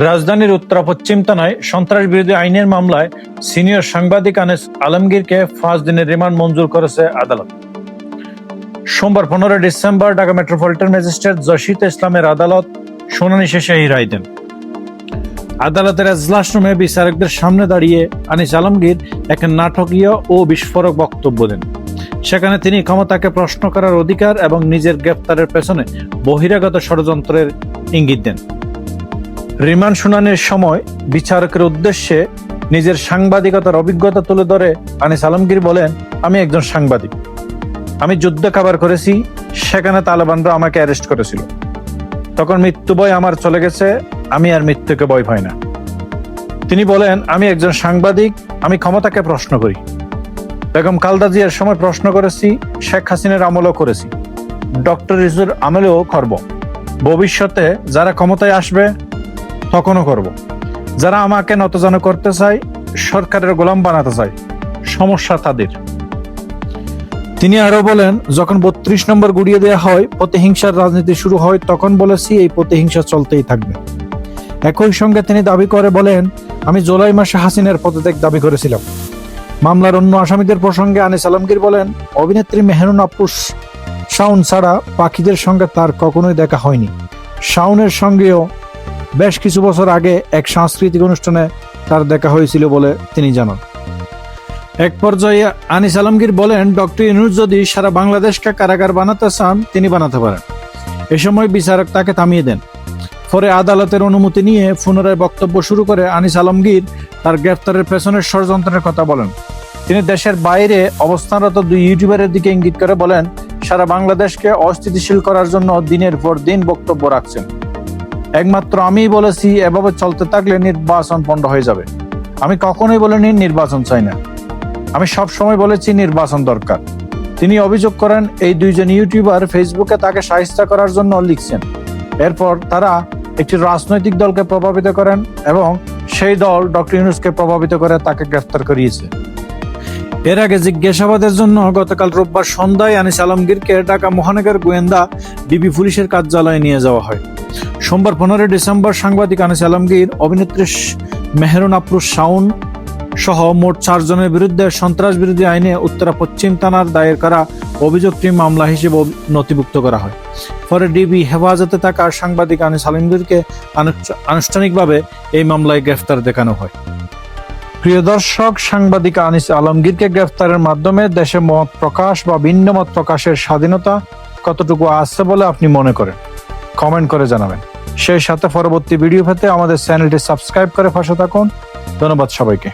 রাজধানীর উত্তরা পশ্চিম থানায় সন্ত্রাস বিরোধী আইনের মামলায় সিনিয়র সাংবাদিক আনিস আলমগীরকে 5 দিনের রিমান্ড মঞ্জুর করেছে আদালত। সোমবার 15 ডিসেম্বর ঢাকা মেট্রোপলিটন ম্যাজিস্ট্রেট জসিত ইসলামের আদালত শুনানি শেষে এই রায় দেন। আদালতের এজলাস রুমে বিচারকদের সামনে দাঁড়িয়ে আনিস আলমগীর এক নাটকীয় ও বিস্ফোরক বক্তব্য দেন। সেখানে তিনি ক্ষমতাকে প্রশ্ন করার অধিকার এবং নিজের গ্রেফতারের পেছনে বহিরাগত ষড়যন্ত্রের ইঙ্গিত দেন। রিমান্ড শুনানির সময় বিচারকের উদ্দেশ্যে নিজের সাংবাদিকতার অভিজ্ঞতা তুলে ধরে আনিস আলমগীর বলেন, আমি একজন সাংবাদিক, আমি যুদ্ধ কাভার করেছি, সেখানে তালেবানরা আমাকে অ্যারেস্ট করেছিল, তখন মৃত্যু ভয় আমার চলে গেছে, আমি আর মৃত্যুকে ভয় পাই না। তিনি বলেন, আমি একজন সাংবাদিক, আমি ক্ষমতাকে প্রশ্ন করি, বেগম খালেদা জিয়ার সময় প্রশ্ন করেছি, শেখ হাসিনার আমলেও করেছি, ডক্টর ইউনূসের আমলেও করব, ভবিষ্যতে যারা ক্ষমতায় আসবে তখনও করব। যারা আমাকে নতজানু করতে চায়, সরকারের গোলাম বানাতে চায়, সমস্যা তাদের। তিনি আরো বলেন, যখন 32 নম্বর গুড়িয়ে দেওয়া হয়, প্রতিহিংসার রাজনীতি শুরু হয়, তখন বলেছি এই প্রতিহিংসা চলতেই থাকবে। একই সঙ্গে তিনি দাবি করে বলেন, আমি জুলাই মাসে হাসিনার পদত্যাগ দাবি করেছিলাম। মামলার অন্য আসামিদের প্রসঙ্গে আনিস আলমগীর বলেন, অভিনেত্রী মেহরুন আফরোজ শাওন ছাড়া পাখিদের সঙ্গে তার কখনোই দেখা হয়নি। শাওনের সঙ্গেও বেশ কিছু বছর আগে এক সাংস্কৃতিক অনুষ্ঠানে তার দেখা হয়েছিল বলে তিনি জানান। এক পর্যায়ে আনিস আলমগীর বলেন, ডক্টর ইউনূস যদি সারা বাংলাদেশকে কারাগার বানাতে চান তিনি বানাতে পারেন। এ সময় বিচারক তাকে থামিয়ে দেন। পরে আদালতের অনুমতি নিয়ে পুনরায় বক্তব্য শুরু করে আনিস আলমগীর তার গ্রেফতারের পেছনের ষড়যন্ত্রের কথা বলেন। তিনি দেশের বাইরে অবস্থানরত 2 ইউটিউবারের দিকে ইঙ্গিত করে বলেন, সারা বাংলাদেশকে অস্থিতিশীল করার জন্য দিনের পর দিন বক্তব্য রাখছেন। একমাত্র আমিই বলেছি এভাবে চলতে থাকলে নির্বাচন পণ্ড হয়ে যাবে। আমি কখনোই বলিনি নির্বাচন চাই না, আমি সব সময় বলেছি নির্বাচন দরকার। তিনি অভিযোগ করেন, এই 2 জন ইউটিউবার ফেসবুকে তাকে শায়েস্তা করার জন্য লিখছেন। এরপর তারা একটি রাজনৈতিক দলকে প্রভাবিত করেন এবং সেই দল ডক্টর ইউনূসকে প্রভাবিত করে তাকে গ্রেফতার করিয়েছে। এর আগে জিজ্ঞাসাবাদের জন্য গতকাল রোববার সন্ধ্যায় আনিস আলমগীরকে ঢাকা মহানগর গোয়েন্দা ডিবি পুলিশের কার্যালয়ে নিয়ে যাওয়া হয়। সোমবার 15 ডিসেম্বর সাংবাদিক আনিস আলমগীর, অভিনেত্রী মেহরুন আফরোজ শাওন সহ মোট 4 জনের বিরুদ্ধে সন্ত্রাস বিরোধী আইনে উত্তরা পশ্চিম থানার দায়ের করা অভিযোগটি মামলা হিসেবে নথিভুক্ত করা হয়। পরে ডিবি হেফাজতে থাকা সাংবাদিক আনিস আলমগীরকে আনুষ্ঠানিকভাবে এই মামলায় গ্রেফতার দেখানো হয়। প্রিয় দর্শক, সাংবাদিক আনিস আলমগীরকে গ্রেফতারের মাধ্যমে দেশে মত প্রকাশ বা ভিন্ন মত প্রকাশের স্বাধীনতা কতটুকু আছে বলে আপনি মনে করেন? কমেন্ট করে জানাবেন। সেই সাথে পরবর্তী ভিডিও পেতে আমাদের চ্যানেলটি সাবস্ক্রাইব করে পাশে থাকুন। ধন্যবাদ সবাইকে।